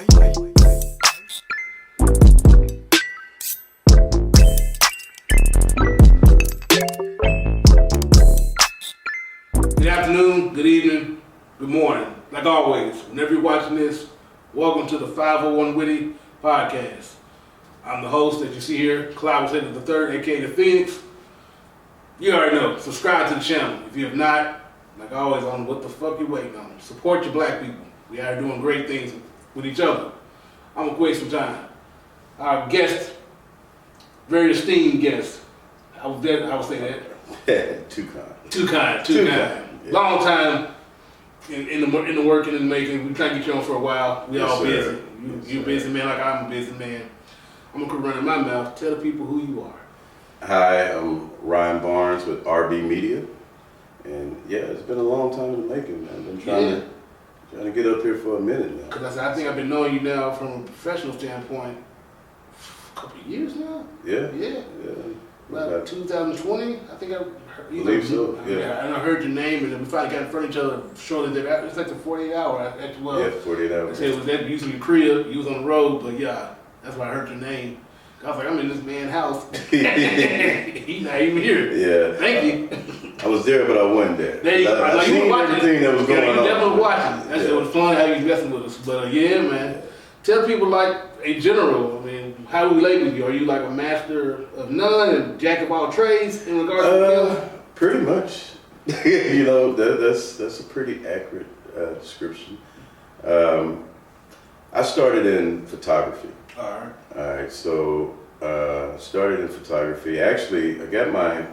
Good afternoon, good evening, good morning. Like always, whenever you're watching this, welcome to the 501 Witty podcast. I'm the host that you see here, Slater the Third, aka the Phoenix. You already know, subscribe to the channel. If you have not, like always, on what the fuck you waiting on. Support your black people. We are doing great things with each other. I'm gonna waste some time. Our guest, very esteemed guest. I would say that. Too kind. Too kind. Yeah. Long time in the work and in the making. We trying to get you on for a while. We all busy. You're a busy man like I'm a busy man. I'm gonna quit running my mouth. Tell the people who you are. Hi, I'm Ryan Barnes with RB Media, and yeah, it's been a long time in the making, man. I've been trying to get up here for a minute now. Cause I think I've been knowing you now from a professional standpoint a couple of years now. Yeah. About 2020, I think I heard, believe so. Yeah. And I heard your name, and then we finally got in front of each other shortly thereafter. It's like the 48 hour. Yeah, 48 hours. I said it was that using your crib. You was on the road, but yeah, that's why I heard your name. I was like, I'm in this man's house. He's not even here. Yeah. Thank you. I was there, but I wasn't there. There you go. I You seen were watching everything that was going on. You definitely watching. It was fun how you messing with us. But yeah, man. Tell people like a general. I mean, how do we label you? Are you like a master of none and jack of all trades in regards to film? Pretty much. You know, that's a pretty accurate description. I started in photography. All right, so started in photography. Actually, I got my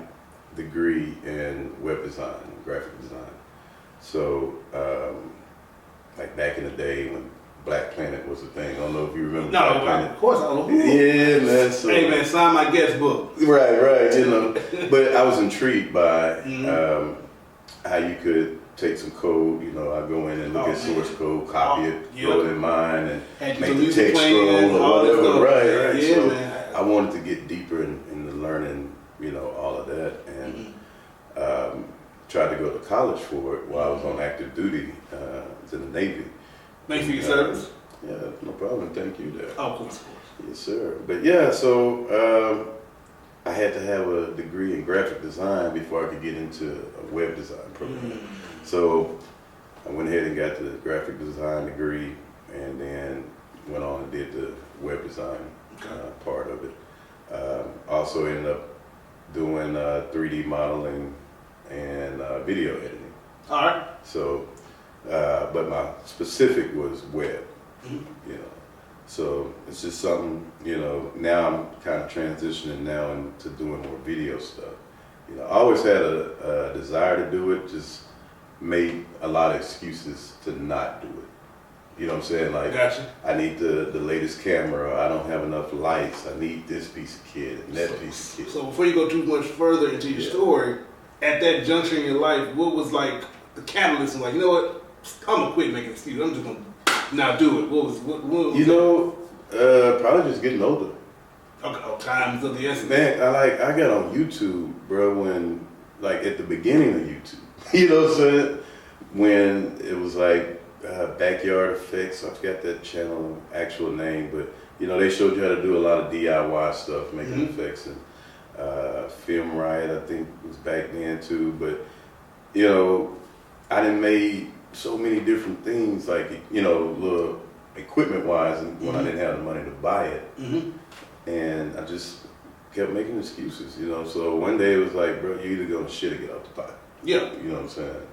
degree in web design, graphic design. So, like back in the day when Black Planet was a thing. I don't know if you remember Black Planet. Of course I don't. Yeah, man. So, hey, man, sign my guest book. Right, you know. But I was intrigued by how you could take some code, you know, I go in and look at source code, copy it, throw it in mine, and make the text scroll or whatever. Right. Yeah, so man. I wanted to get deeper in the learning, you know, all of that, and tried to go to college for it while I was on active duty. I was in the Navy. Thanks for your service. Yeah, no problem. Thank you there. Oh, of course. Yes, sir. But yeah, so I had to have a degree in graphic design before I could get into a web design program. So I went ahead and got the graphic design degree, and then went on and did the web design part of it. Also ended up doing 3D modeling and video editing. All right. So, but my specific was web, you know. So it's just something, you know, now I'm kind of transitioning now into doing more video stuff. You know, I always had a desire to do it, just made a lot of excuses to not do it. You know what I'm saying? Like, gotcha. I need the latest camera, I don't have enough lights, I need this piece of kit and that piece of kit. So before you go too much further into your story, at that juncture in your life, what was like the catalyst and like, you know what, I'm gonna quit making excuses, I'm just gonna now do it. What was you know, probably just getting older. Okay, times of the essence. Man, I got on YouTube, bro, when, like, at the beginning of YouTube. You know what I'm saying? When it was like Backyard Effects, I forgot that channel actual name, but you know, they showed you how to do a lot of DIY stuff, making effects, and Film Riot, I think, was back then too. But you know, I done made so many different things, like, you know, little equipment wise, when I didn't have the money to buy it, and I just kept making excuses, you know. So one day it was like, bro, you either gonna shit or get off the pot. Yeah. You know what I'm saying?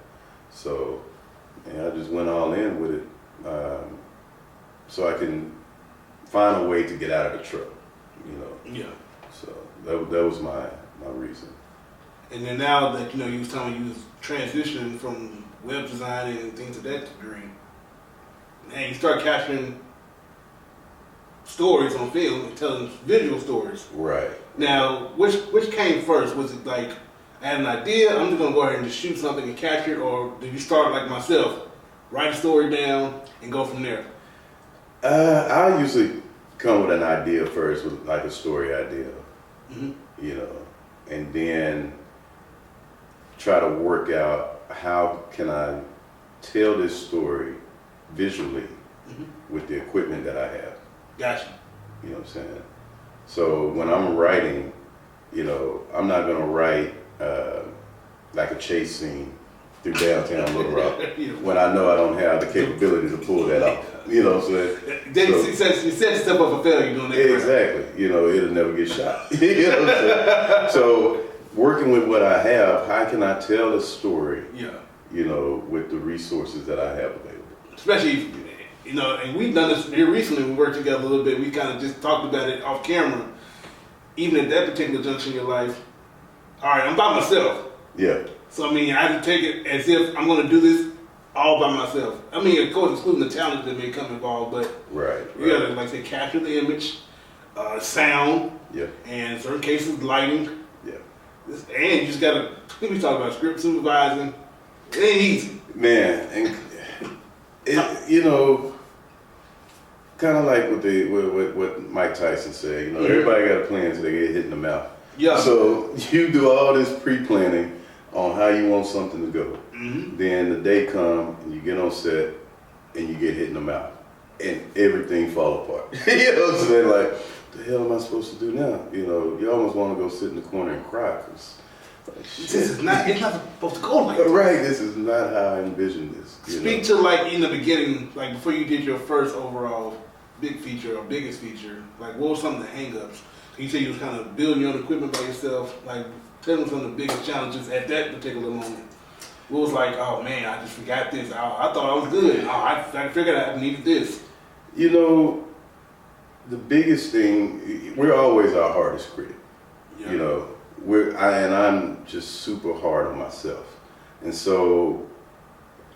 So, and I just went all in with it, so I can find a way to get out of the truck, you know. Yeah. So that was my reason. And then now that, you know, you was telling me you was transitioning from web designing and things of that degree, and you start capturing stories on film and telling visual stories. Right. Now, which came first? Was it like, I had an idea, I'm just gonna go ahead and just shoot something and capture it, or did you start like myself, write a story down and go from there? I usually come with an idea first, with like a story idea, you know, and then try to work out how can I tell this story visually with the equipment that I have. Gotcha. You know what I'm saying? So when I'm writing, I'm not gonna write like a chase scene through downtown Little Rock when I know I don't have the capability to pull that off. You know what I'm saying? Then you set stuff up for failure doing that. Exactly. It'll never get shot. You know what I'm saying? So working with what I have, how can I tell a story? Yeah. With the resources that I have available. Especially, and we've done this here recently. We worked together a little bit. We kind of just talked about it off camera. Even at that particular junction in your life, all right, I'm by myself. Yeah. So, I have to take it as if I'm going to do this all by myself. Of course, excluding the talent that may come involved, but you got to, like I say, capture the image, sound, and in certain cases, lighting. Yeah. And you just got to, we talk about script supervising. It ain't easy. Man, and kind of like what Mike Tyson said, everybody got a plan until they get hit in the mouth. Yeah. So you do all this pre-planning on how you want something to go. Mm-hmm. Then the day comes and you get on set and you get hit in the mouth and everything fall apart. You know what I'm saying? Like, what the hell am I supposed to do now? You almost want to go sit in the corner and cry because it's not supposed to go like that. Right, this is not how I envisioned this. Speak to like in the beginning, like before you did your first overall big feature or biggest feature, like what were some of the hang-ups? You said you was kind of building your own equipment by yourself. Like, tell me some of the biggest challenges at that particular moment. What was like, oh man, I just forgot this. I thought I was good. I figured I needed this. The biggest thing, we're always our hardest critic. Yeah. I'm just super hard on myself. And so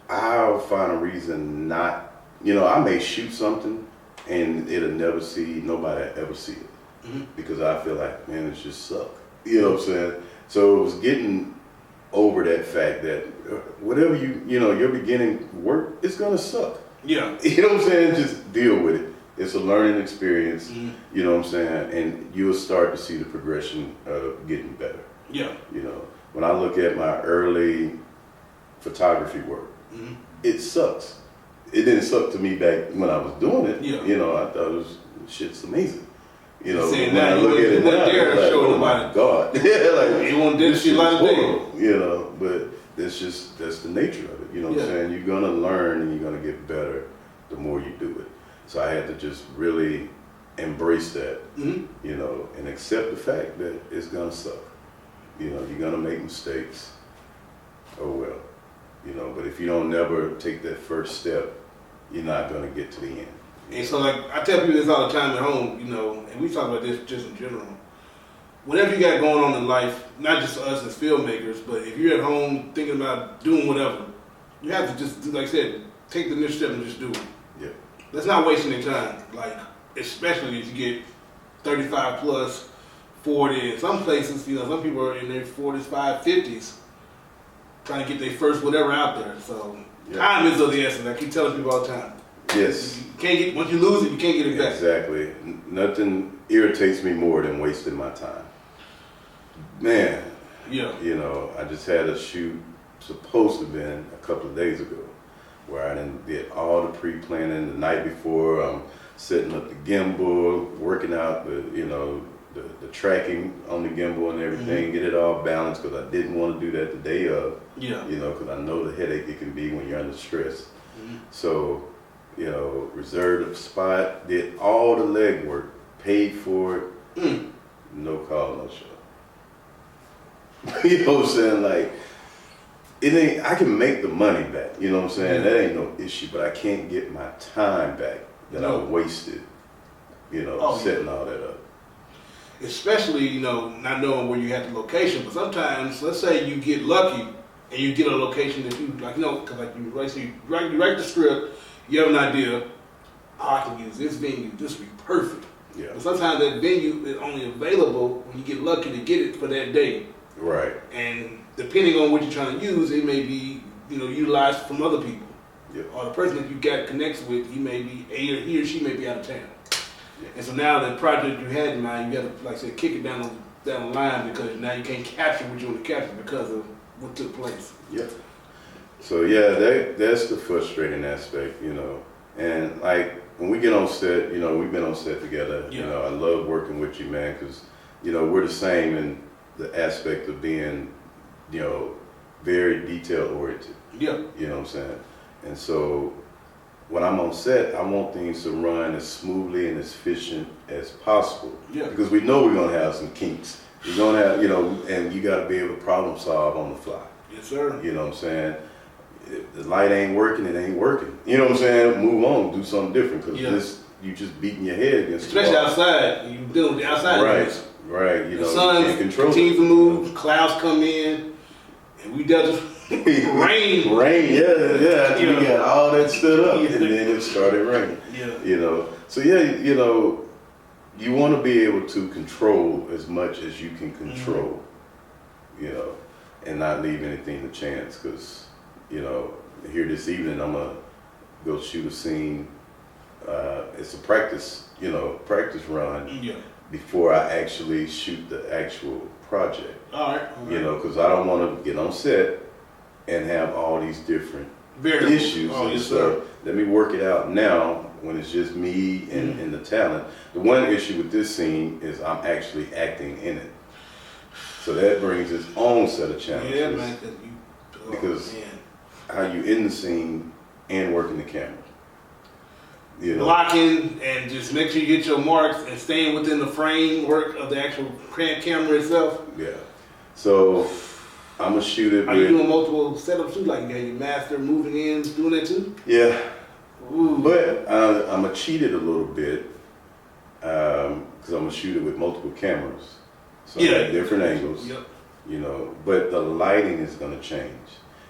I'll find a reason not, I may shoot something and nobody ever see it. Mm-hmm. Because I feel like, man, it just suck. You know what I'm saying? So it was getting over that fact that whatever your beginning work, it's gonna suck. Yeah. You know what I'm saying? Just deal with it. It's a learning experience. Mm-hmm. You know what I'm saying? And you'll start to see the progression of getting better. Yeah. When I look at my early photography work, mm-hmm. it sucks. It didn't suck to me back when I was doing it. Yeah. I thought shit's amazing. When now I look at it now, there like, oh my God. You won't do shit like that. But that's the nature of it. You know what I'm saying? You're gonna learn and you're gonna get better the more you do it. So I had to just really embrace that, mm-hmm. And accept the fact that it's gonna suck. You're gonna make mistakes. Oh well. But if you don't never take that first step, you're not gonna get to the end. And so, like, I tell people this all the time at home, and we talk about this just in general. Whatever you got going on in life, not just us as filmmakers, but if you're at home thinking about doing whatever, you have to just, like I said, take the next step and just do it. Yeah. That's not wasting your time. Like, especially if you get 35 plus, 40. In some places, some people are in their 40s, 50s, trying to get their first whatever out there. So, time is of the essence. I keep telling people all the time. Yes. You can't get, once you lose it, you can't get it back. Exactly. Nothing irritates me more than wasting my time. Man. Yeah. I just had a shoot supposed to have been a couple of days ago where I did all the pre-planning the night before. I'm setting up the gimbal, working out the tracking on the gimbal and everything, mm-hmm. get it all balanced because I didn't want to do that the day of. Yeah. Because I know the headache it can be when you're under stress. Mm-hmm. So, reserved a spot, did all the legwork, paid for it, no call, no show. You know what I'm saying? Like, it ain't, I can make the money back, you know what I'm saying? That ain't no issue, but I can't get my time back that I wasted, setting all that up. Especially, not knowing where you have the location, but sometimes, let's say you get lucky and you get a location that you, because you write the script, you have an idea, I can use this venue, this would be perfect. Yeah. But sometimes that venue is only available when you get lucky to get it for that day. Right. And depending on what you're trying to use, it may be, utilized from other people. Yep. Or the person that you got connected with, he or she may be out of town. Yep. And so now the project you had in mind, you got to, like I said, kick it down the line because now you can't capture what you want to capture because of what took place. Yep. So yeah, that's the frustrating aspect, And like when we get on set, you know, we've been on set together. Yeah. You know, I love working with you, man, because you know we're the same in the aspect of being, you know, very detail oriented. Yeah. You know what I'm saying? And so when I'm on set, I want things to run as smoothly and as efficient as possible. Yeah. Because we know we're gonna have some kinks. You're gonna have, you know, and you gotta be able to problem solve on the fly. Yes, sir. You know what I'm saying? If the light ain't working, it ain't working. You know what I'm saying? Move on, do something different, because this, you just beating your head against especially the wall. outside. You dealing with the outside. Right, right. You The know, sun you can't control continues it. to move, clouds come in, and we dealt with rain. Rain, yeah. You We know. got all that stood up, Yeah. and then it started raining. Yeah. You know, so yeah, you know, you want to be able to control as much as you can control, you know, and not leave anything to chance. Because, you know, here this evening I'm gonna go shoot a scene. It's a practice, you know, practice run Yeah. before I actually shoot the actual project. All right. You know, because I don't want to get on set and have all these different Variables. issues. Oh, And yes, so sir. let me work it out now when it's just me and the talent. The one issue with this scene is I'm actually acting in it. So that brings its own set of challenges. Yeah, man. Because man. how you in the scene and working the camera. You know? Blocking and just make sure you get your marks and staying within the framework of the actual camera itself. Yeah. So I'm gonna shoot it Are you with, doing multiple setups too? Like you got your master moving in, doing that too? yeah. Ooh. But I'm gonna cheat it a little bit because I'm gonna shoot it with multiple cameras, so Yeah. at different angles. Yep. You know, but the lighting is gonna change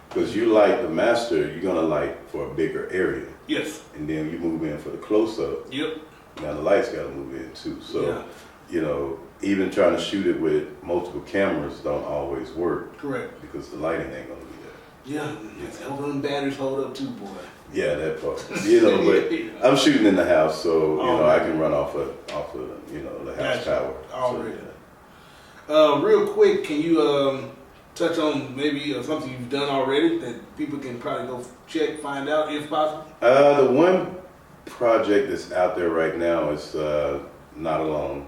because you light the master, you're gonna light for a bigger area, Yes. and then you move in for the close up. Yep. Now the lights gotta move in too. So Yeah. you know, even trying to shoot it with multiple cameras don't always work Correct. because the lighting ain't gonna be there. Yeah. It's helping them batteries hold up too, boy. Yeah, that part. You know, but I'm shooting in the house, so you know I can run off of you know the house Gotcha. power. Already. So, yeah. Real quick, can you touch on maybe something you've done already that people can probably go check, find out if possible? The one project that's out there right now is Not Alone.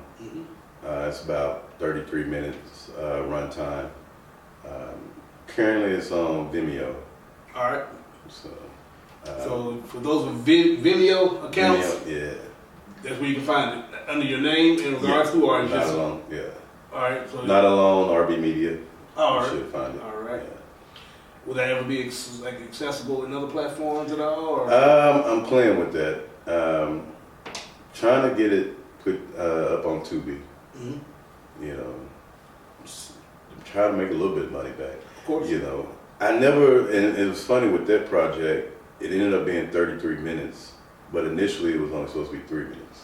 It's about 33 minutes runtime. Currently, it's on Vimeo. All right. So, So for those with Vimeo accounts, Vimeo, yeah. that's where you can find it under your name in regards to, or Not just Alone, yeah. all right. So Not Alone, RB Media. all You right. should find it. All right. Yeah. Will that ever be like accessible in other platforms at all? Or? I'm playing with that. Trying to get it put up on Tubi. Mhm. You know, try to make a little bit of money back. Of course. You know, I never, and it was funny with that project, it ended up being 33 minutes, but initially it was only supposed to be 3 minutes.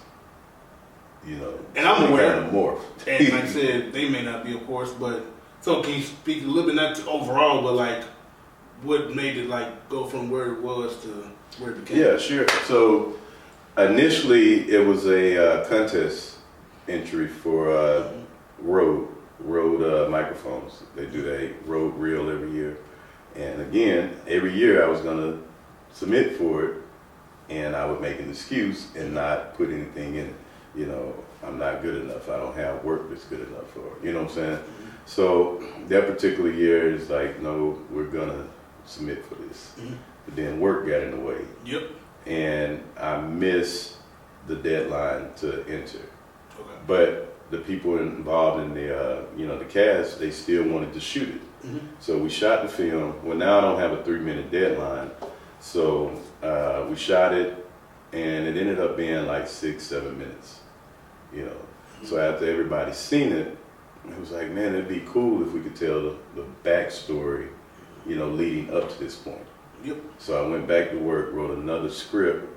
You know, And I'm it aware. kind of morphed. And like I said, they may not be, of course, but so can you speak a little bit, not to overall, but like what made it like go from where it was to where it became? Yeah, sure. So initially it was a contest entry for Rode microphones. They do a Rode reel every year. And again, every year I was going to submit for it, and I would make an excuse and not put anything in it. You know, I'm not good enough. I don't have work that's good enough for it. You know what I'm saying? So that particular year is like, no, we're going to submit for this. But then work got in the way. Yep. And I missed the deadline to enter. Okay. But the people involved in the, the cast, they still wanted to shoot it. So we shot the film. Well, now I don't have a 3-minute deadline. So we shot it, and it ended up being like 6-7 minutes. You know. So after everybody's seen it, it was like, man, it'd be cool if we could tell the backstory, you know, leading up to this point. Yep. So I went back to work, wrote another script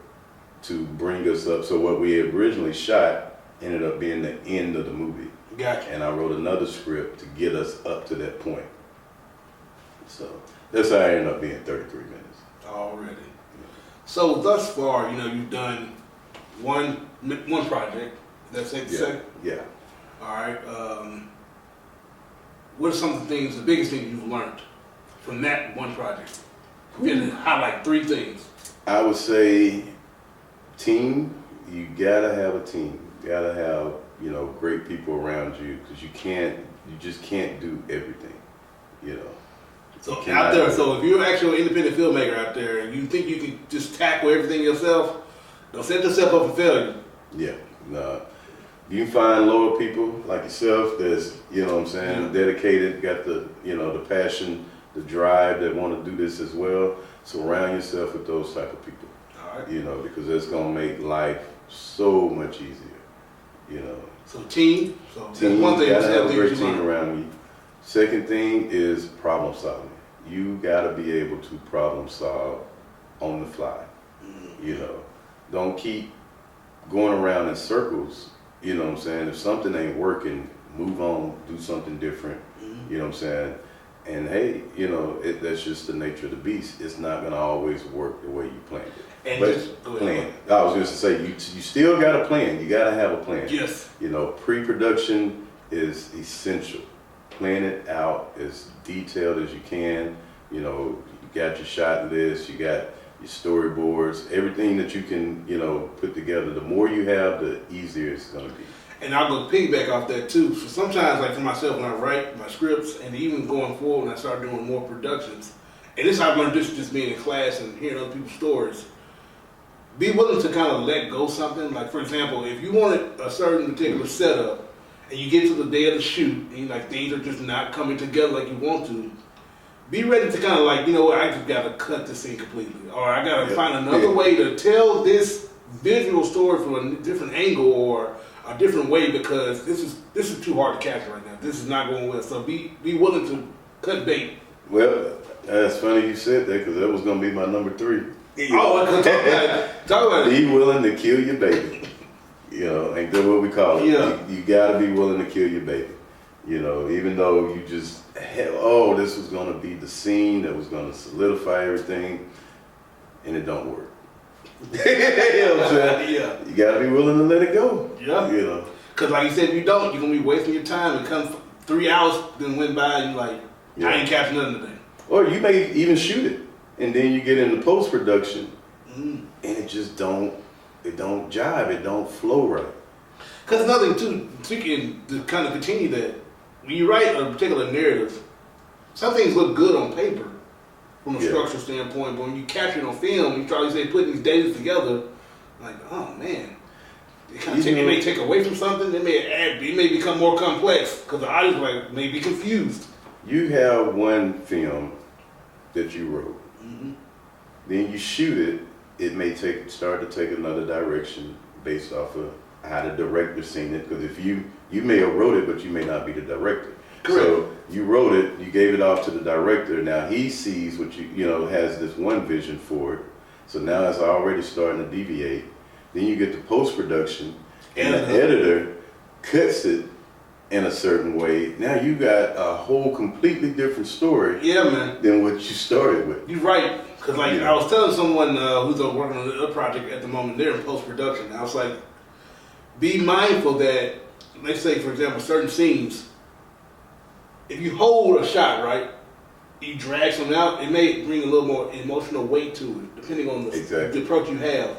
to bring us up. So what we had originally shot ended up being the end of the movie. Gotcha. And I wrote another script to get us up to that point. So that's how I ended up being 33 minutes. Already. So thus far, you know, you've done one project. That's it. Yeah. Yeah. All right. What are some of the things, the biggest things you've learned from that one project? If you had to highlight 3 things. I would say Team, you gotta have a team. You gotta have, you know, great people around you because you just can't do everything, you know. So out there, so if you're actually an independent filmmaker out there and you think you can just tackle everything yourself, don't set yourself up for failure. Yeah, no. You can find loyal people like yourself that's, you know what I'm saying, dedicated, got the, you know, the passion, the drive that want to do this as well. Surround yourself with those type of people. All right. You know, because it's gonna make life so much easier. You know. So team. So that's team, one thing. you gotta have a great team around you. Second thing is problem solving. You gotta be able to problem solve on the fly. You know, don't keep going around in circles. You know what I'm saying? If something ain't working, move on, do something different. You know what I'm saying? And hey, you know, that's just the nature of the beast. It's not gonna always work the way you planned it. And but just plan. I was just to say, you still got a plan. You gotta have a plan. Yes. You know, pre-production is essential. Plan it out as detailed as you can. You know, you got your shot list, you got your storyboards, everything that you can, you know, put together. The more you have, the easier it's gonna be. And I'll go piggyback off that too. So sometimes, like for myself, when I write my scripts, and even going forward when I start doing more productions, and this I've learned this just being in class and hearing other people's stories. Be willing to kind of let go something. Like for example, if you wanted a certain particular setup, and you get to the day of the shoot, and like things are just not coming together like you want to, be ready to kind of like, you know what, I just gotta cut this scene completely, or I gotta find another way to tell this visual story from a different angle or a different way because this is too hard to capture right now. This is not going well. So be willing to cut bait. Well, that's funny you said that because that was gonna be my number 3. Oh, talk about it. Be willing to kill your baby. You know, ain't that what we call it? Yeah. You gotta be willing to kill your baby. You know, even though you just, this was gonna be the scene that was gonna solidify everything, and it don't work. You know what I'm saying? Yeah. You gotta be willing to let it go. Yeah. You know. Because like you said, if you don't, you're gonna be wasting your time. And come 3 hours then went by, and you're like, I ain't capturing nothing today. Or you may even shoot it, and then you get into post production, and it just don't jive. It don't flow right. Because another thing too, speaking to kind of continue that, when you write a particular narrative, some things look good on paper from a structural standpoint, but when you capture it on film, you try to say putting these data together, like, oh man, it may take away from something. It may become more complex because the audience may be confused. You have one film that you wrote, then you shoot it. It may start to take another direction based off of how the director seen it. Because if you may have wrote it, but you may not be the director. Correct. So you wrote it, you gave it off to the director. Now he sees what you know, has this one vision for it. So now it's already starting to deviate. Then you get to post-production, and the editor cuts it in a certain way. Now you got a whole completely different story than what you started with. You're right. Because I was telling someone who's working on a project at the moment, they're in post-production. I was like, be mindful that, let's say, for example, certain scenes, if you hold a shot, right, you drag something out, it may bring a little more emotional weight to it, depending on the approach you have.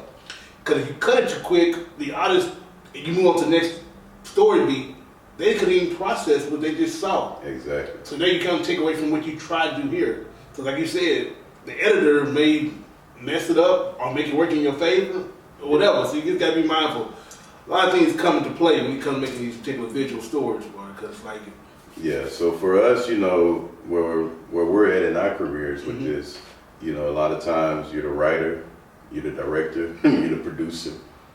Because if you cut it too quick, the artist, and you move on to the next story beat, they couldn't even process what they just saw. Exactly. So now you kind of take away from what you tried to do here. So like you said, the editor may mess it up or make it work in your favor or whatever. So you just got to be mindful. A lot of things come into play when you come making these particular visual stories, because like. Yeah. So for us, you know, where we're at in our careers with this, you know, a lot of times you're the writer, you're the director, you're the producer,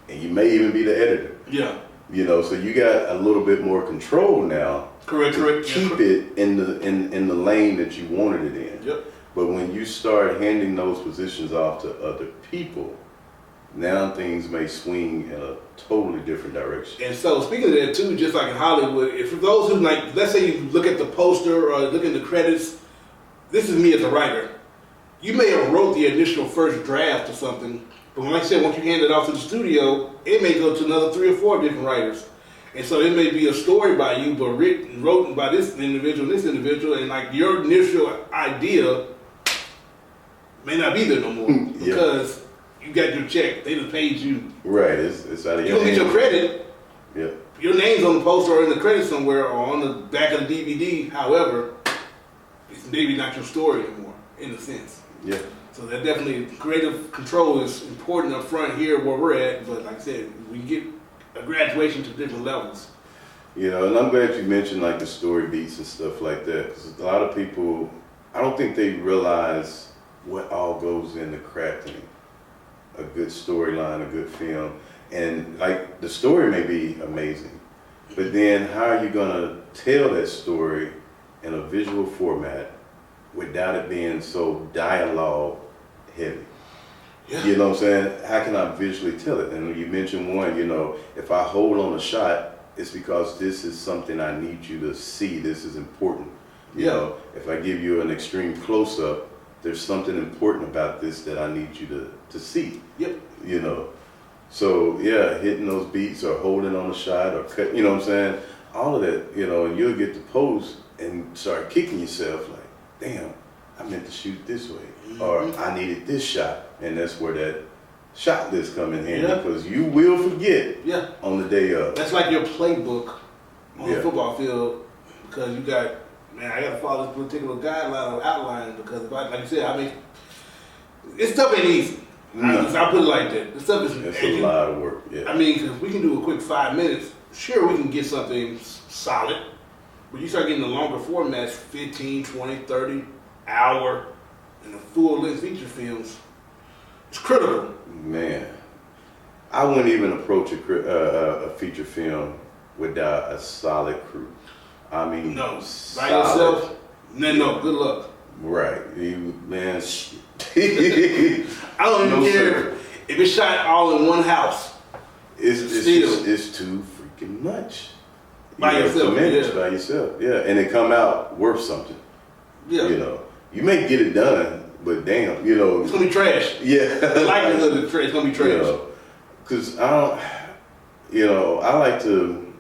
and you may even be the editor. Yeah. You know, so you got a little bit more control now. Correct. Keep it in the lane that you wanted it in. Yep. But when you start handing those positions off to other people, now things may swing in a totally different direction. And so speaking of that too, just like in Hollywood, if for those who like, let's say you look at the poster or look at the credits, this is me as a writer. You may have wrote the initial first draft or something, but like I said, once you hand it off to the studio, it may go to another 3 or 4 different writers. And so it may be a story by you, but written by this individual, and like your initial idea may not be there no more because you got your check. They just paid you. Right. It's out of You your don't get your hands. credit. Yeah. Your name's on the poster or in the credits somewhere or on the back of the DVD. However, it's maybe not your story anymore, in a sense. Yeah. So that definitely, creative control is important up front here where we're at. But like I said, we get a graduation to different levels. You know, and I'm glad you mentioned like the story beats and stuff like that, because a lot of people, I don't think they realize what all goes into crafting a good storyline, a good film. And like the story may be amazing, but then how are you gonna tell that story in a visual format without it being so dialogue heavy? Yeah. You know what I'm saying? How can I visually tell it? And you mentioned one, you know, if I hold on a shot, it's because this is something I need you to see. This is important. You know, if I give you an extreme close-up, there's something important about this that I need you to see. Yep. You know, so yeah, hitting those beats or holding on a shot or cut, you know what I'm saying? All of that, you know, and you'll get to post and start kicking yourself like, damn, I meant to shoot this way, or I needed this shot, and that's where that shot list come in handy, because you will forget on the day of. That's like your playbook on the football field, because you got, man, I got to follow this particular guideline or outline, because if I, like you said, I mean, this stuff ain't easy. I'll put it like that. This stuff is It's a lot of work, yeah. I mean, because we can do a quick 5 minutes, sure, we can get something solid, but you start getting the longer formats, 15, 20, 30, hour, and the full-length feature films, it's critical. Man, I wouldn't even approach a feature film without a solid crew. I mean, No, solid. by yourself, no, good luck. Right, you, man, shit. I don't even care if it's shot all in one house. It's too freaking much. By yourself, by yourself, yeah, and it come out worth something. Yeah. You know, you may get it done, but damn, you know, It's gonna be trash. yeah. The likelihood of it's gonna be trash. You know, because I don't, you know, I like to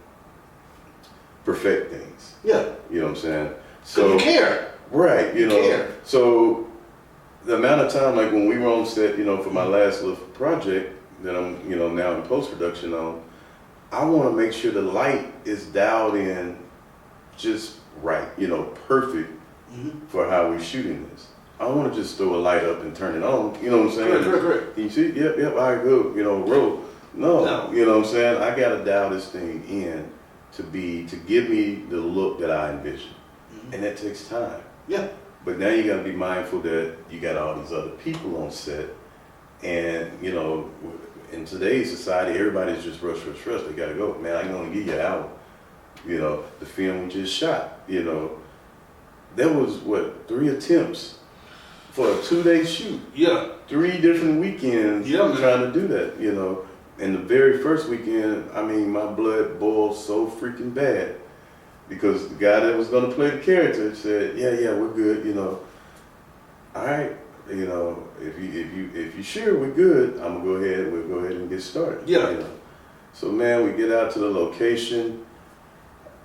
perfect things. Yeah. You know what I'm saying? So you care. Right, you know. Care. So the amount of time, like when we were on set, you know, for my last little project that I'm, you know, now in post-production on, I want to make sure the light is dialed in just right, you know, perfect for how we're shooting this. I don't want to just throw a light up and turn it on, you know what I'm saying? Correct. You see, yep, all right, good, you know, roll. No, you know what I'm saying? I got to dial this thing in to give me the look that I envision. And that takes time. Yeah. But now you got to be mindful that you got all these other people on set. And, you know, in today's society, everybody's just rush. They got to go. Man, I can only give you an hour. You know, the film we just shot, you know, there was, 3 attempts for a 2-day shoot. Yeah. 3 different weekends trying to do that, you know. And the very first weekend, I mean, my blood boiled so freaking bad because the guy that was going to play the character said, yeah, we're good, you know. All right, you know, if you sure we're good, we'll go ahead and get started. Yeah. You know? So man, we get out to the location.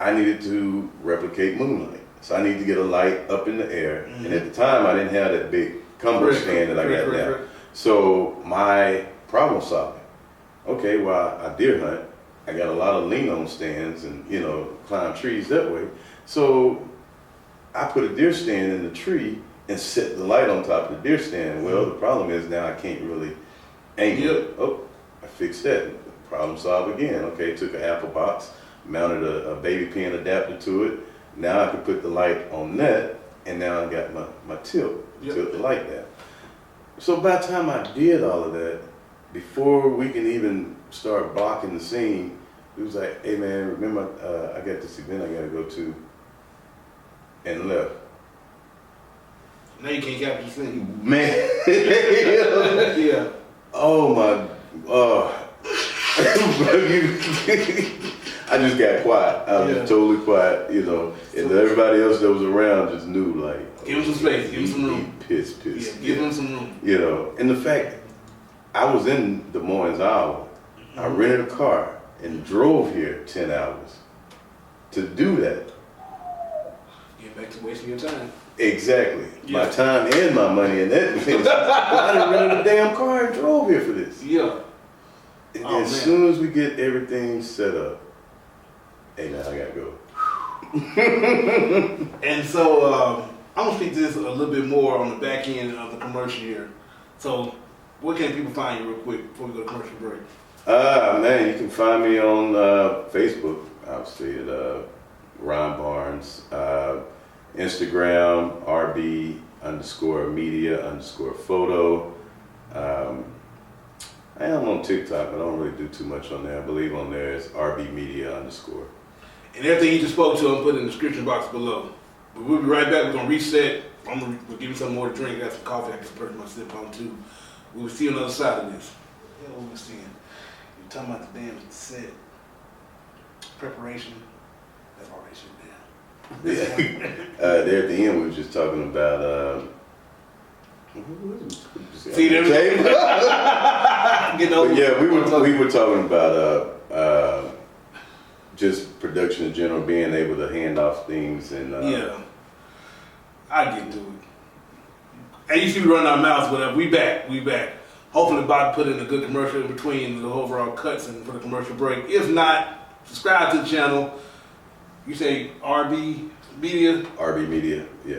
I needed to replicate moonlight. So I need to get a light up in the air. And at the time, I didn't have that big combo stand that I got now. So my problem solving. Okay, well, I deer hunt. I got a lot of lean on stands and, you know, climb trees that way. So I put a deer stand in the tree and set the light on top of the deer stand. Well, the problem is now I can't really angle it. Oh, I fixed that. Problem solved again. Okay, took an Apple box, mounted a baby pin adapter to it. Now I can put the light on that, and now I got my tilt the light down. So by the time I did all of that, before we can even start blocking the scene, it was like, hey man, remember I got this event I gotta go to, and left. Now you can't capture the scene. Man. Yeah. Oh my, I just got quiet. I was totally quiet, you know, and everybody else that was around just knew, like, give him some space, give him some room. Pissed. Yeah, give him some room. You know, and the fact, I was in Des Moines, Iowa. I rented a car and drove here 10 hours to do that. Get back to wasting your time. Exactly. Yeah. My time and my money, and that means I done rented a damn car and drove here for this. Yeah. And Oh, as man. soon as we get everything set up, hey, now I gotta go. And so I'm gonna speak to this a little bit more on the back end of the commercial here. So, where can people find you real quick before we go to commercial break? Man, you can find me on Facebook, obviously, at Ron Barnes. Instagram, RB_media_photo. I am on TikTok, but I don't really do too much on there. I believe on there is RB_media_. And everything you just spoke to, I'm putting in the description box below. But we'll be right back. We're gonna reset. We'll give you some more to drink. Got some coffee I can purchase my sip on too. We'll see you on the other side of this. Yeah, what we're seeing. You're talking about the damn set preparation. That's already shit down. There at the end, we were just talking about. See, there we go. Getting over. But yeah, we were talking about just production in general, being able to hand off things and Yeah, I get to it. And you see we running our mouths, but we back. Hopefully Bob put in a good commercial in between the overall cuts and for the commercial break. If not, subscribe to the channel. You say RB Media. RB Media, yeah.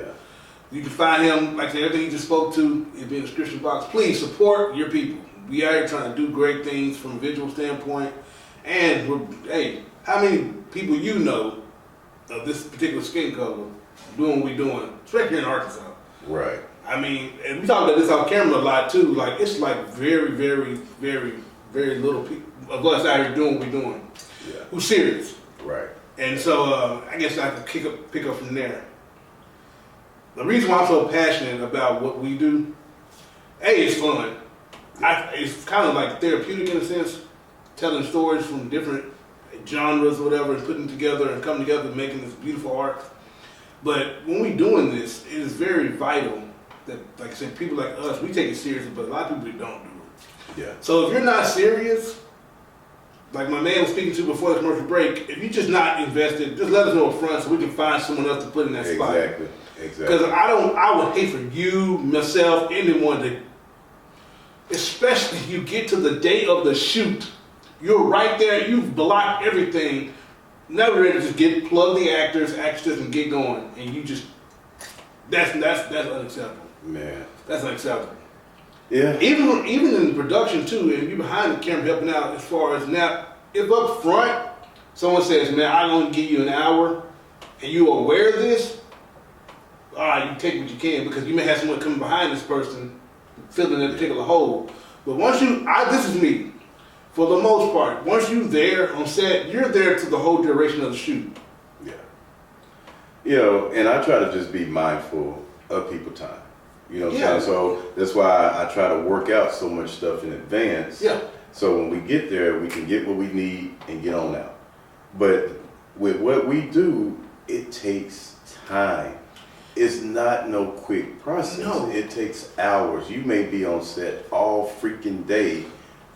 You can find him, like I said, everything you just spoke to, it'll be in the description box. Please support your people. We are here trying to do great things from a visual standpoint. And hey, how many people you know of this particular skin color doing what we're doing, especially here in Arkansas? Right. I mean, and we talk about this off camera a lot too. Like, it's like very, very, very, very little people of us out here doing what we're doing. Yeah. Who's serious. Right. And so I guess I could pick up from there. The reason why I'm so passionate about what we do, it's fun. It's kind of like therapeutic in a sense, telling stories from different genres or whatever and putting together and coming together and making this beautiful art. But when we're doing this, it is very vital that, like I said, people like us, we take it seriously, but a lot of people don't do it. Yeah. So if you're not serious, like my man was speaking to before the commercial break, if you're just not invested, just let us know up front so we can find someone else to put in that spot. Exactly. Because I would hate for you, myself, anyone to, especially you get to the day of the shoot, you're right there, you've blocked everything, now we're ready to just plug the actors, actresses, and get going, and you just, that's unacceptable. Man. That's unacceptable. Yeah. Even in production too, and you behind the camera helping out as far as now, if up front someone says, man, I'm gonna give you an hour, and you are aware of this, all right, you take what you can because you may have someone coming behind this person filling that particular hole. But once this is me, for the most part, once you're there on set, you're there to the whole duration of the shoot. Yeah. You know, and I try to just be mindful of people's time. You know what I'm saying? So that's why I try to work out so much stuff in advance. Yeah. So when we get there, we can get what we need and get on out. But with what we do, it takes time. It's not no quick process. No. It takes hours. You may be on set all freaking day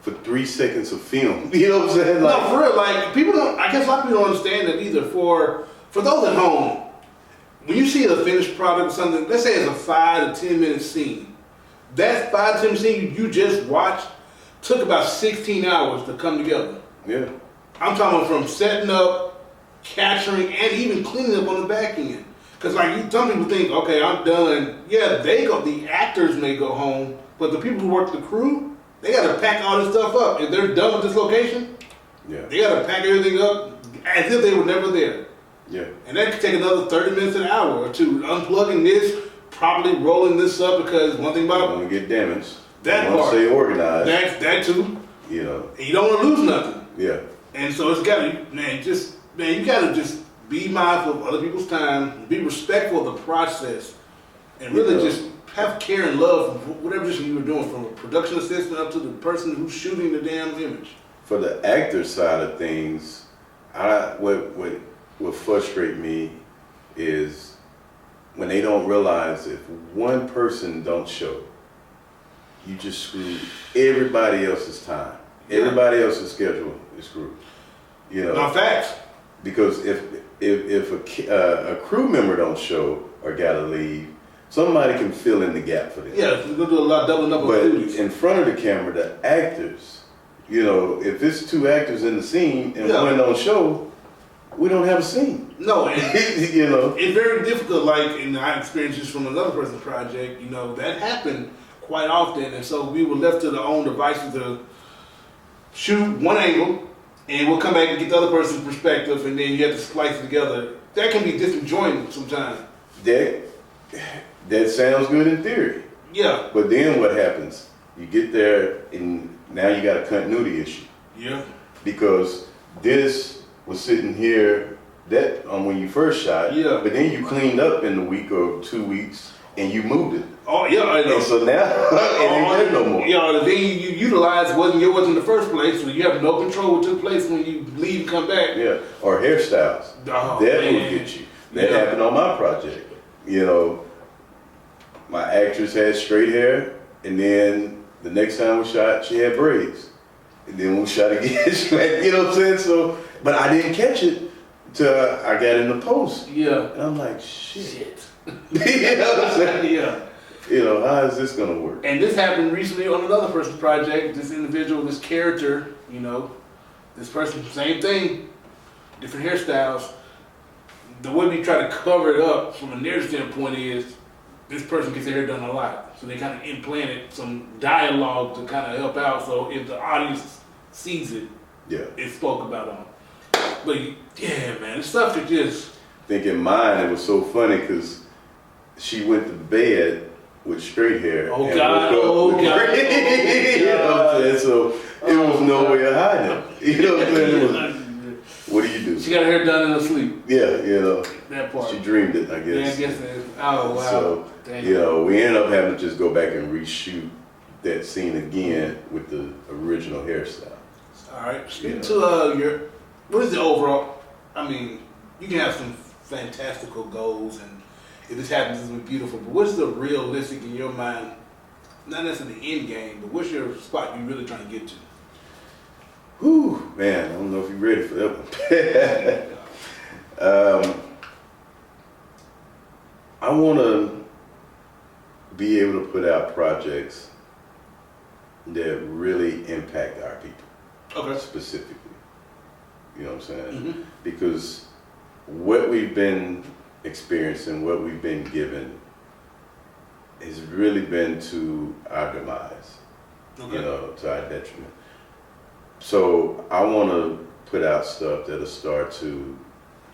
for 3 seconds of film. You know what I'm saying? Like, No, for real. Like people don't. I guess a lot of people don't understand that either. For those at home, when you see the finished product or something, let's say it's a 5 to 10 minute scene. That 5 to 10 minute scene you just watched took about 16 hours to come together. yeah. I'm talking about from setting up, capturing, and even cleaning up on the back end. Because some people think, okay, I'm done. Yeah, the actors may go home, but the people who work the crew, they got to pack all this stuff up. If they're done with this location, they got to pack everything up as if they were never there. Yeah. And that could take another 30 minutes, an hour or two, unplugging this, probably rolling this up because one thing about Don't get damaged. that Once part, they organized. that too, You know. and you don't want to lose nothing. Yeah. And so it's got to, you got to just be mindful of other people's time, be respectful of the process, and really just have care and love for whatever position you were doing, from a production assistant up to the person who's shooting the damn image. For the actor side of things, what frustrates me is when they don't realize if one person don't show, you just screwed everybody else's time. Everybody else's schedule is screwed. You know. Now facts. Because if if a crew member don't show or gotta leave, somebody can fill in the gap for them. Yeah, we're gonna do a lot doubling up on But duties. in front of the camera, the actors, you know, if it's 2 actors in the scene and one don't show, we don't have a scene. No, and you know, it's very difficult. Like, and I experienced this from another person's project. You know, that happened quite often, and so we were left to our own devices to shoot one angle, and we'll come back and get the other person's perspective, and then you have to splice it together. That can be disjointed sometimes. That sounds good in theory. Yeah. But then what happens? You get there, and now you got a continuity issue. Yeah. Because this was sitting here when you first shot. Yeah. But then you cleaned up in a week or 2 weeks, and you moved it. Oh yeah. I know. And so now it ain't there no more. Yeah. The thing you utilize wasn't yours in the first place, so you have no control what took place when you leave and come back. Yeah. Or hairstyles. Oh, That man. would get you. That happened on my project. You know, my actress had straight hair, and then the next time we shot, she had braids. And then when we shot again, she had, you know what I'm saying? So, but I didn't catch it till I got in the post. Yeah. And I'm like, shit. You know what I'm saying? Yeah. You know, how is this gonna work? And this happened recently on another person's project. This individual, this character, you know, this person, same thing, different hairstyles. The way we try to cover it up from a narrative standpoint is this person gets their hair done a lot. So they kind of implanted some dialogue to kind of help out. So if the audience sees it, it's spoke about on. But yeah, man, it's stuff that just... I think in mine, it was so funny because she went to bed with straight hair. Oh, and God. woke up Oh, with God. braids. You know what I'm saying? So it was no way of hiding. You know what I'm saying? It was, what do you do? She got her hair done in her sleep. Yeah, you know. That part. She dreamed it, I Yeah, guess. I guess it is. Oh, wow. So, Dang. you know, we ended up having to just go back and reshoot that scene again with the original hairstyle. All right. Speaking to what is the overall? I mean, you can have some fantastical goals, and if this happens, it's gonna be beautiful. But what's the realistic in your mind? Not necessarily the end game, but what's your spot you're really trying to get to? Whew, man, I don't know if you're ready for that one. I want to be able to put out projects that really impact our people. Okay. Specifically. You know what I'm saying? Mm-hmm. Because what we've been experiencing, what we've been given, has really been to our demise. Okay. You know, to our detriment. So I want to put out stuff that'll start to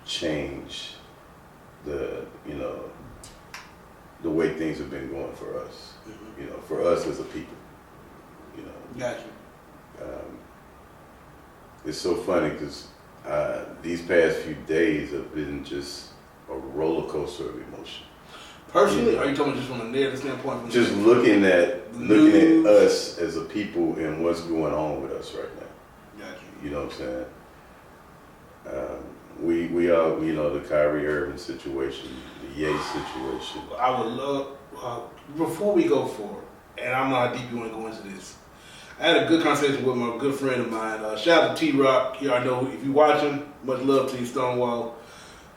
change the way things have been going for us. Mm-hmm. You know, for us as a people. You know. Gotcha. It's so funny because these past few days have been just a roller coaster of emotion. Personally, Yeah. or are you talking just from a narrative standpoint? From Just looking at us as a people and what's going on with us right now. Gotcha. You know what I'm saying? We are, you know, the Kyrie Irving situation, the Yates situation. I would love, before we go forward, and I don't know how deep you want to go into this, I had a good conversation with my good friend of mine. Shout out to T-Rock. You already know, if you're watching, much love to you, Stonewall.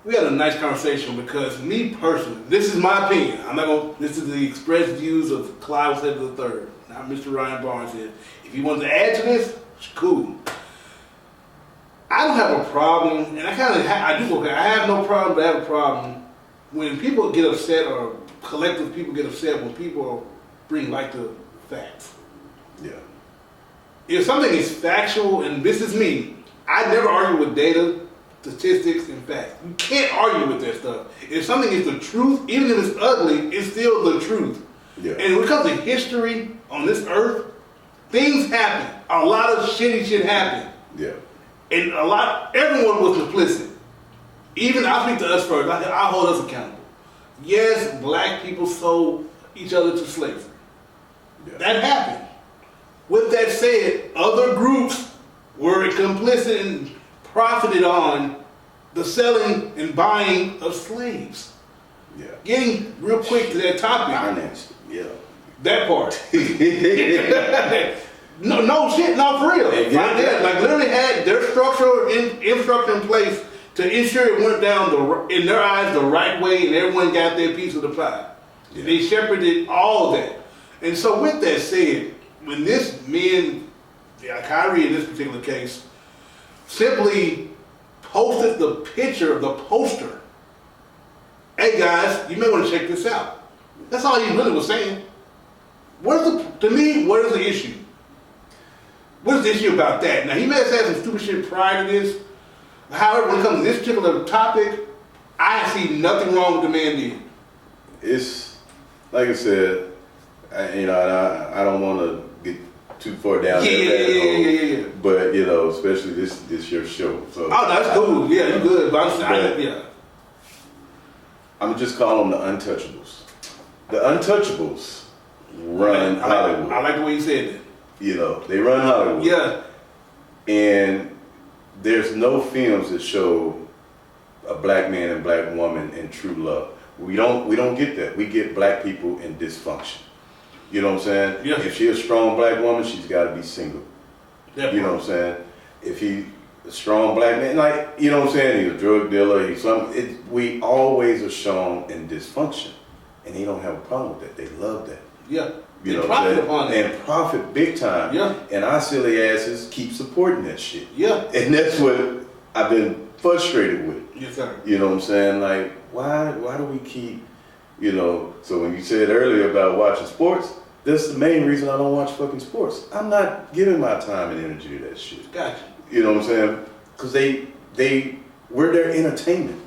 We had a nice conversation because me personally, this is my opinion. I'm not going to, this is the expressed views of Clive Slater III, not Mr. Ryan Barnes here. If he wants to add to this, it's cool. I don't have a problem, and I have no problem, but I have a problem when people get upset, or collective people get upset when people bring light to facts. Yeah. If something is factual, and this is me, I never argue with data, statistics, and facts. You can't argue with that stuff. If something is the truth, even if it's ugly, it's still the truth. Yeah. And when it comes to history on this earth, things happen. A lot of shitty shit happened. Yeah. And everyone was complicit. Even, I'll speak to us first, I'll hold us accountable. Yes, black people sold each other to slavery. Yeah. That happened. With that said, other groups were complicit and profited on the selling and buying of slaves. Yeah. Getting real quick to that topic. Financed. Yeah. That part. No shit, no for real. Yeah. Like literally had their infrastructure in place to ensure it went down in their eyes the right way and everyone got their piece of the pie. Yeah. They shepherded all that. And so with that said, when this men, Kyrie in this particular case, simply posted the picture of the poster, hey guys, you may want to check this out. That's all he really was saying. To me, what is the issue? What is the issue about that? Now, he may have said some stupid shit prior to this. However, when it comes to this particular topic, I see nothing wrong with the man did. It's, like I said, I don't want to get too far down Yeah. But, especially this your show. So, that's cool. Yeah, you're good. But I'm going to just call them the untouchables. The untouchables run Hollywood. I like the way you said that. They run Hollywood. Yeah. And there's no films that show a black man and black woman in true love. We don't get that. We get black people in dysfunction. You know what I'm saying? Yeah. If she's a strong black woman, she's got to be single. Yeah. You know what I'm saying? If he's a strong black man, you know what I'm saying? He's a drug dealer. We always are shown in dysfunction. And they don't have a problem with that. They love that. Yeah. You they know profit upon it. And profit big time. Yeah. And our silly asses keep supporting that shit. Yeah. And that's what I've been frustrated with. Yes, sir. You know what I'm saying? Like, why do we keep, so when you said earlier about watching sports, that's the main reason I don't watch fucking sports. I'm not giving my time and energy to that shit. Gotcha. You know what I'm saying? Because we're their entertainment.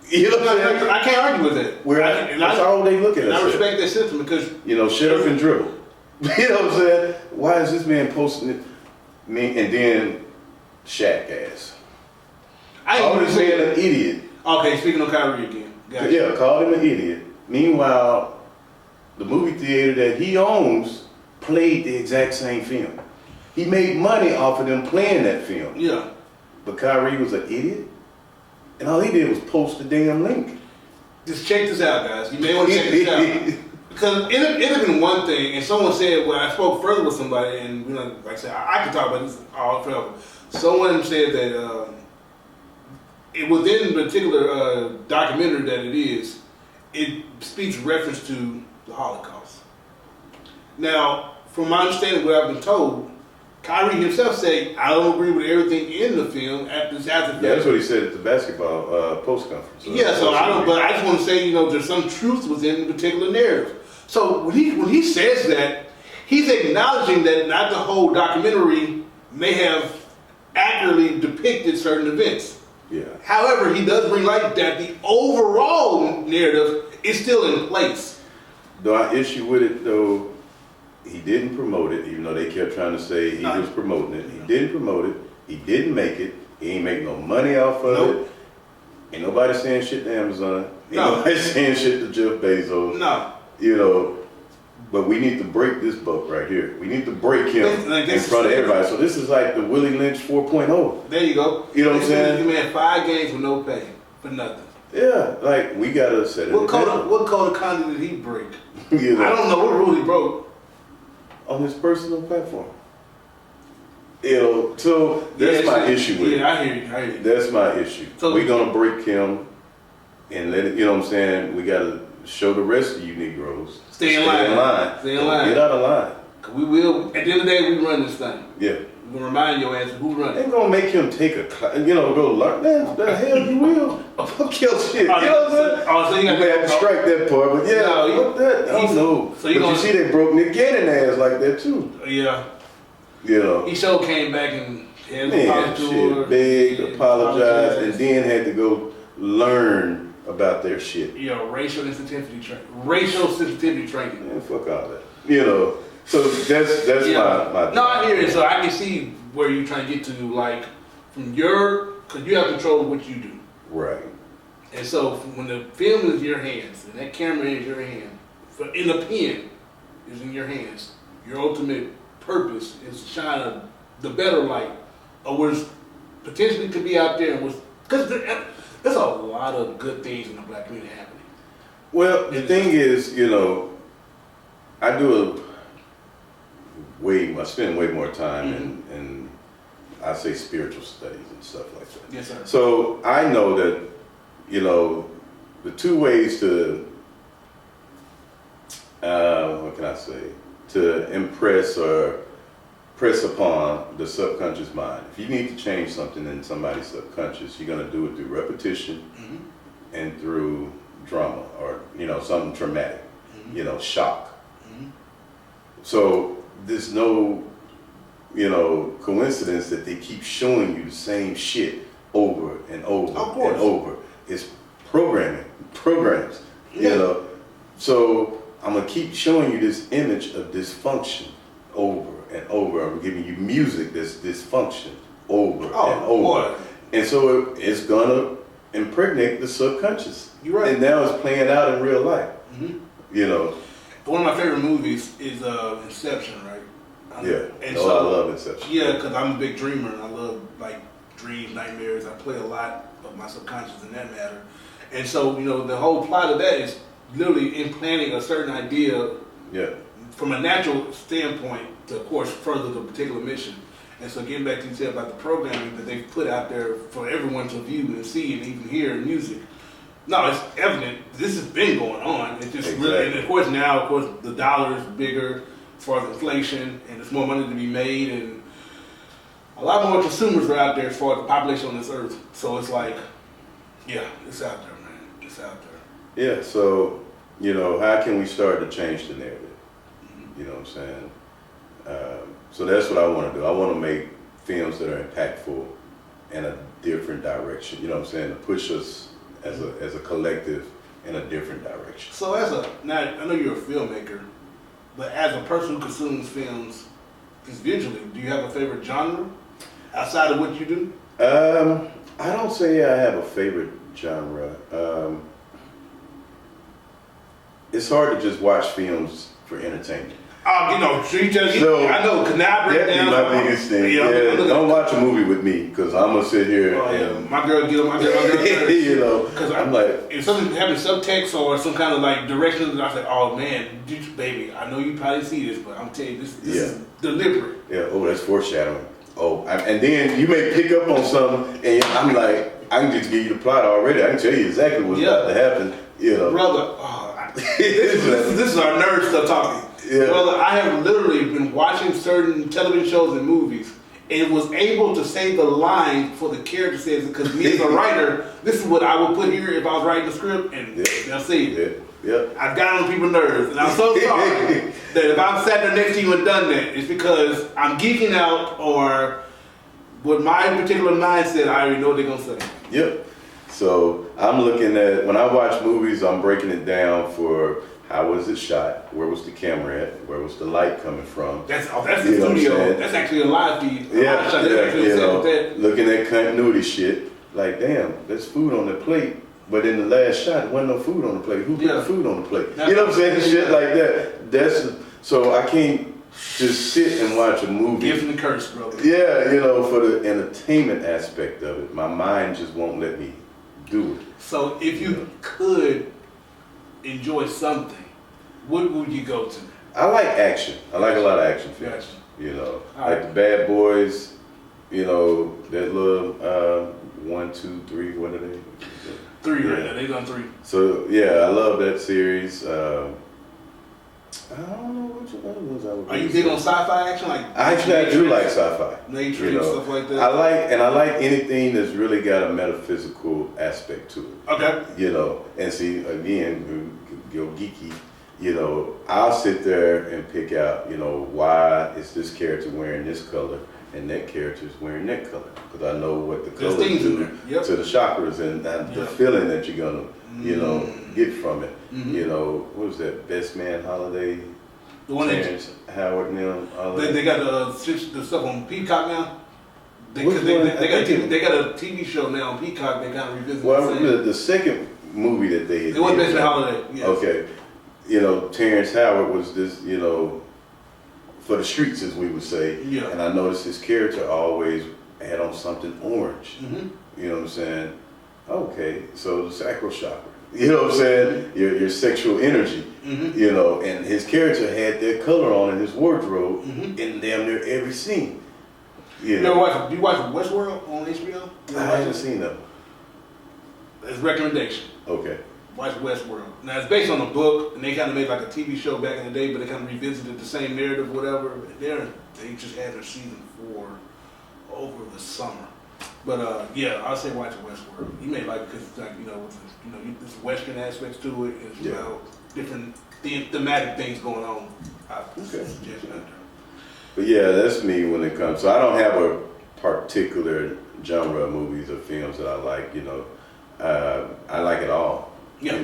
You know what I'm saying? I can't argue with that. That's all they look at. And I respect that system because shut up and dribble. You know what I'm saying? Why is this man posting it? And then Shaq ass. Called this man an idiot. Okay, speaking of Kyrie again. Gotcha. Yeah, called him an idiot. Meanwhile, the movie theater that he owns played the exact same film. He made money off of them playing that film. Yeah. But Kyrie was an idiot? And all he did was post the damn link. Just check this out, guys. You may want to check this out. Because it had been one thing, and someone said, when I spoke further with somebody, and like I said, I can talk about this all forever. Someone said that within the particular documentary that it speaks reference to the Holocaust. Now, from my understanding, what I've been told, Kyrie himself said, I don't agree with everything in the film after the film. Yeah, that's what he said at the basketball post conference. But I just want to say, there's some truth within the particular narrative. So when he says that, he's acknowledging that not the whole documentary may have accurately depicted certain events. Yeah. However, he does bring light that the overall narrative is still in place. Though I issue with it, though, he didn't promote it, even though they kept trying to say he was promoting it. He didn't promote it. He didn't make it. He ain't make no money off of it. Ain't nobody saying shit to Amazon. Ain't nobody saying shit to Jeff Bezos. No. But we need to break this buck right here. We need to break him in front of everybody. So this is like the Willie Lynch 4.0. There you go. You know what I'm saying? You had 5 games with no pay for nothing. Yeah, like we gotta set it. What code of conduct did he break? I don't know what rule he broke. On his personal platform. So that's my issue with it. Yeah, I hear you. That's my issue. So we're gonna break him and let it, you know what I'm saying? We gotta show the rest of you Negroes. Stay in line. Get out of line. We will, at the end of the day, we run this thing. Yeah. We're gonna remind your ass who run it. Ain't gonna make him take a class, go learn. Man, the hell you will. Fuck your shit. You know what I'm saying? So you may have to strike that part, but fuck that. I don't know. But you see they broke Nick Cannon ass like that too. Yeah. He sure came back and apologized, and then had to go learn about their shit. Racial sensitivity training. Man, fuck all that. So that's my No, I hear it. So I can see where you're trying to get to, like, because you have control of what you do. Right. And so when the film is in your hands, and that camera is in your hand, and the pen is in your hands, your ultimate purpose is to shine the better light of what's potentially could be out there. Because there's a lot of good things in the black community happening. Well, the thing is, I spend way more time in I say spiritual studies and stuff like that. Yes, sir. So I know that, you know, the two ways to, what can I say, to impress or press upon the subconscious mind. If you need to change something in somebody's subconscious, you're going to do it through repetition and through drama or, you know, something traumatic, you know, shock. So there's no, you know, coincidence that they keep showing you the same shit over and over and over. It's programs, you know. So I'm gonna keep showing you this image of dysfunction over and over. I'm giving you music that's dysfunction over and over. And so it's gonna impregnate the subconscious. You're right. And now it's playing out in real life. You know. One of my favorite movies is Inception, right? And so, I love Inception. Yeah, because I'm a big dreamer and I love like dreams, nightmares. I play a lot of my subconscious in that matter. And so, you know, the whole plot of that is literally implanting a certain idea from a natural standpoint to, of course, further the particular mission. And so getting back to you said about the programming that they've put out there for everyone to view and see and even hear in music. No, it's evident. This has been going on. It's just really, and of course now, the dollar is bigger as far as inflation, and there's more money to be made, and a lot more consumers are out there as far as the population on this earth. So it's like, yeah, it's out there, man. It's out there. Yeah. So, you know, how can we start to change the narrative? You know what I'm saying? So that's what I want to do. I want to make films that are impactful in a different direction. You know what I'm saying? To push us as a collective in a different direction. So now I know you're a filmmaker, but as a person who consumes films visually, do you have a favorite genre outside of what you do? I don't say I have a favorite genre. It's hard to just watch films for entertainment. You know, I know, because now I break down. That'd be my biggest thing. Don't watch a movie with me, because I'm going to sit here and... My girl get on my girl nerves. You know, because I'm like... If something having subtext or some kind of like direction, I say, oh man, baby, I know you probably see this, but I'm telling you, this is deliberate. Yeah, that's foreshadowing. And then you may pick up on something, and I'm like, I can just give you the plot already. I can tell you exactly what's about to happen. You know, brother. This is our nerd stuff talking. Yeah. Brother, I have literally been watching certain television shows and movies and was able to say the line for the character says, because me as a writer, this is what I would put here if I was writing the script, and they'll see it. I've got on people's nerves, and I'm so sorry that if I've sat there next to you and done that, it's because I'm geeking out, or with my particular mindset, I already know what they're going to say. Yep. So I'm looking at, when I watch movies, I'm breaking it down for how was it shot, where was the camera at, where was the light coming from. That's the studio. That's actually a live feed. Looking at continuity shit, like damn, there's food on the plate, but in the last shot, there wasn't no food on the plate. Who put the food on the plate? You know what I'm saying? Shit like that. So I can't just sit and watch a movie. Gift and curse, brother. Yeah, you know, for the entertainment aspect of it, my mind just won't let me do it. So if you could enjoy something, what would you go to? I like action. I like a lot of action films. You know, like the Bad Boys. You know, that little 1, 2, 3. What are they? 3 right now. They done 3. So yeah, I love that series. I don't know which other ones I would. Are you big on sci-fi action? I do like sci-fi. Matrix, stuff like that. I like anything that's really got a metaphysical aspect to it. Okay. You know, and see again, go geeky. You know, I'll sit there and pick out, you know, why is this character wearing this color and that character is wearing that color, because I know what the colors do to the chakras and the feeling that you're gonna, you know, get from it. You know, what was that? Best Man Holiday. The one Terrence Howard and them. They got the stuff on Peacock now. They got a TV show now on Peacock. They kind of revisit. Well, the second movie that they it was Best Man Holiday. Yes. Okay, you know, Terrence Howard was this, you know, for the streets, as we would say. Yeah. And I noticed his character always had on something orange. You know what I'm saying? Okay, so the sacral chakra. You know what I'm saying? Your sexual energy. You know, and his character had that color on in his wardrobe in damn near every scene. Yeah. You watch Westworld on HBO? I haven't seen that. It's a recommendation. Okay. Watch Westworld. Now it's based on a book, and they kind of made like a TV show back in the day, but they kind of revisited the same narrative, or whatever. They just had their season 4 over the summer. But yeah, I'll say watch Westworld. You may like it because it's like there's Western aspects to it. It's about different thematic things going on. I suggest that. But yeah, that's me when it comes. So I don't have a particular genre of movies or films that I like. I like it all. Yeah.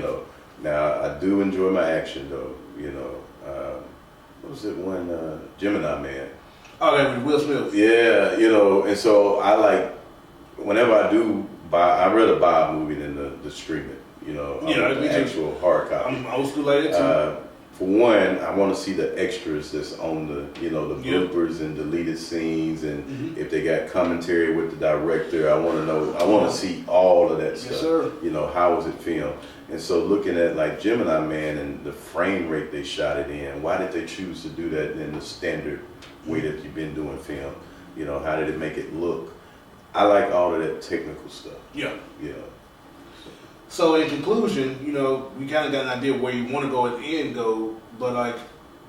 Now I do enjoy my action though. What was it one? Gemini Man. Oh, that was Will Smith. Yeah, and so I like whenever I do buy. I'd rather buy a movie than the stream it. The actual hard copy. I'm old school like that too. For one, I want to see the extras that's on the bloopers and deleted scenes, and if they got commentary with the director, I want to know. I want to see all of that stuff. Yes, sir. How was it filmed? And so looking at like Gemini Man and the frame rate they shot it in, why did they choose to do that in the standard way that you've been doing film? How did it make it look? I like all of that technical stuff. Yeah. Yeah. So in conclusion, we kind of got an idea where you want to go at the end but like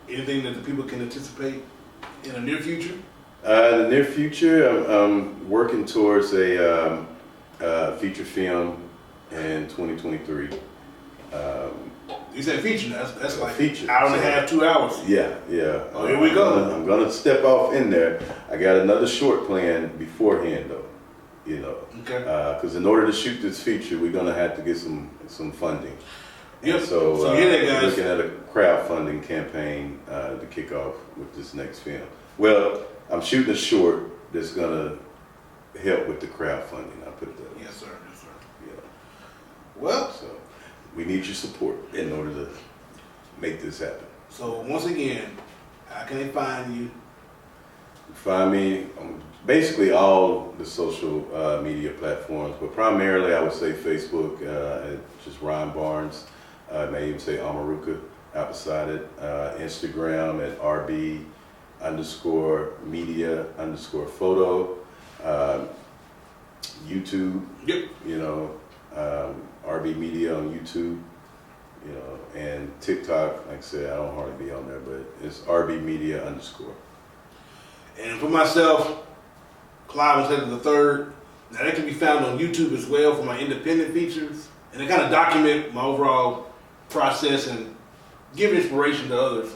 anything that the people can anticipate in the near future? In the near future, I'm working towards a feature film in 2023. You said feature, that's like feature. hour and a half, 2 hours. Yeah. Oh, here we go. I'm gonna step off in there. I got another short plan beforehand though. Okay. Because in order to shoot this feature, we're gonna have to get some funding. Yep. So hear that, guys. we're looking at a crowdfunding campaign to kick off with this next film. Well, I'm shooting a short that's gonna help with the crowdfunding. I'll put it that way. Yes, sir. Yeah. Well, So we need your support in order to make this happen. so once again, how can they find you? Find me on basically all the social media platforms, but primarily I would say Facebook, just Ryan Barnes. I may even say Amaruka out beside it. Instagram at RB_media_photo. YouTube. Yep. RB Media on YouTube. And TikTok. Like I said, I don't hardly be on there, but it's RB Media_. And for myself, Clive Slater the Third. Now that can be found on YouTube as well for my independent features, and I kind of document my overall process and give inspiration to others.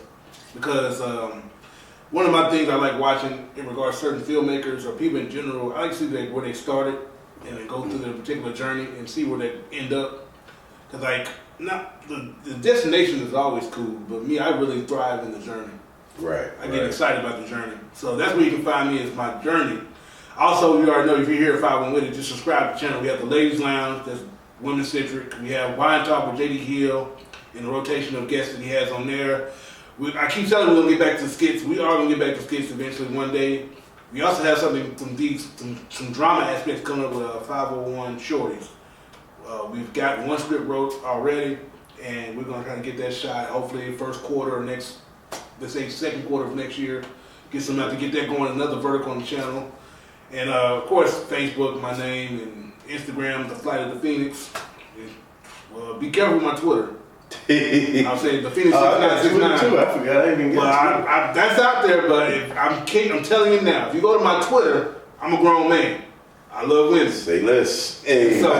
Because one of my things I like watching in regards to certain filmmakers or people in general, I like to see where they started and then go through their particular journey and see where they end up. Because the destination is always cool, but me, I really thrive in the journey. Right. I get excited about the journey. So that's where you can find me, is my journey. Also, you already know, if you're here at 51 Witty, just subscribe to the channel. We have the Ladies Lounge, that's women-centric. We have Wine Talk with JD Hill and the rotation of guests that he has on there. I keep telling you we're going to get back to skits. We are going to get back to skits eventually one day. We also have something from some drama aspects coming up with 501 Shorties. We've got one script wrote already, and we're going to try to get that shot hopefully first quarter or let's say second quarter of next year. Get some out to get that going, another vertical on the channel. And of course, Facebook, my name, and Instagram, The Flight of the Phoenix. Well, be careful with my Twitter. I'll say the Phoenix 6969. Too. I forgot. I didn't get that's out there, but I'm telling you now, if you go to my Twitter, I'm a grown man. I love women. Say less. Hey. So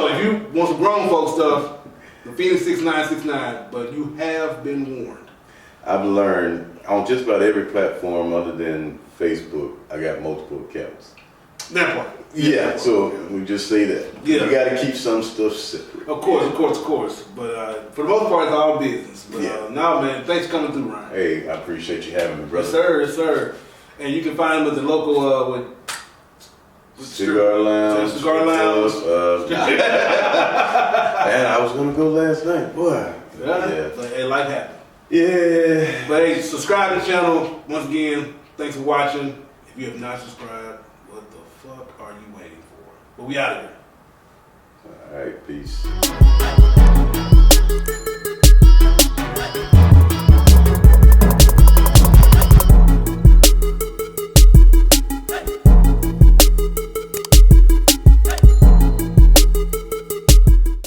if you want some grown folk stuff, the Phoenix 6969, but you have been warned. I've learned on just about every platform other than Facebook, I got multiple accounts. That part. Yeah, so we just say that. Yeah. You got to keep some stuff separate. Of course. But for the most part, it's all business. But now, man, thanks for coming through, Ryan. Hey, I appreciate you having me, brother. Yes, sir. And you can find them at the local Cigar Lounge. Cigar Lounge. Man, I was gonna go last night, boy. Yeah. But hey, life happens. Yeah. But hey, subscribe to the channel. Once again, thanks for watching. If you have not subscribed, what the fuck are you waiting for? But we out of here. All right, peace.